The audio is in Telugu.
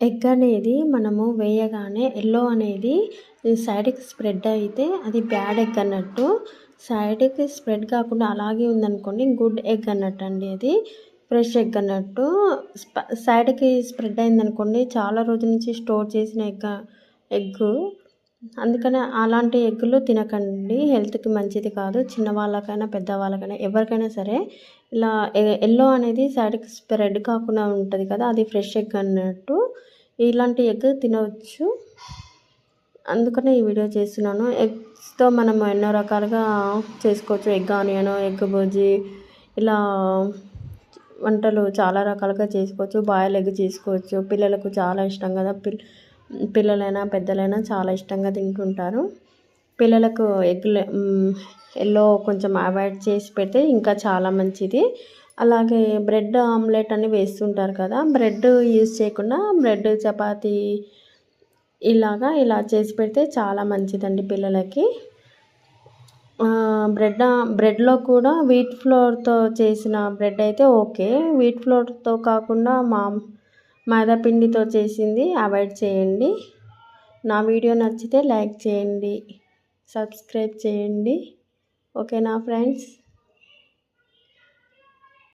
ఎగ్ అనేది మనము వేయగానే ఎల్లో అనేది సైడ్కి స్ప్రెడ్ అయితే అది బ్యాడ్ ఎగ్ అన్నట్టు. సైడ్కి స్ప్రెడ్ కాకుండా అలాగే ఉందనుకోండి గుడ్ ఎగ్ అన్నట్టు అండి. అది ఫ్రెష్ ఎగ్ అన్నట్టు. సైడ్కి స్ప్రెడ్ అయిందనుకోండి చాలా రోజుల నుంచి స్టోర్ చేసిన ఎగ్గు. అందుకని అలాంటి ఎగ్గులు తినకండి, హెల్త్కి మంచిది కాదు. చిన్నవాళ్ళకైనా పెద్దవాళ్ళకైనా ఎవరికైనా సరే ఇలా ఎల్లో అనేది సైడ్కి స్ప్రెడ్ కాకుండా ఉంటుంది కదా, అది ఫ్రెష్ ఎగ్ అన్నట్టు. ఇలాంటి ఎగ్ తినవచ్చు. అందుకనే ఈ వీడియో చేస్తున్నాను. ఎగ్స్తో మనం ఎన్నో రకాలుగా చేసుకోవచ్చు. ఎగ్ ఆనియన్, ఎగ్ బుర్జీ, ఇలా వంటలు చాలా రకాలుగా చేసుకోవచ్చు. బాయిల్ ఎగ్ చేసుకోవచ్చు. పిల్లలకు చాలా ఇష్టం కదా, పిల్లలైనా పెద్దలైనా చాలా ఇష్టంగా తింటుంటారు. పిల్లలకు ఎల్లో కొంచెం అవాయిడ్ చేసి పెడితే ఇంకా చాలా మంచిది. అలాగే బ్రెడ్ ఆమ్లెట్ అని వేస్తుంటారు కదా, బ్రెడ్ యూజ్ చేయకుండా బ్రెడ్ చపాతీ ఇలా చేసి పెడితే చాలా మంచిదండి పిల్లలకి. బ్రెడ్లో కూడా వీట్ ఫ్లోర్తో చేసిన బ్రెడ్ అయితే ఓకే. వీట్ ఫ్లోర్తో కాకుండా మైదా పిండితో చేసింది అవాయిడ్ చేయండి. నా వీడియో నచ్చితే లైక్ చేయండి, సబ్స్క్రైబ్ చేయండి. ఓకేనా ఫ్రెండ్స్?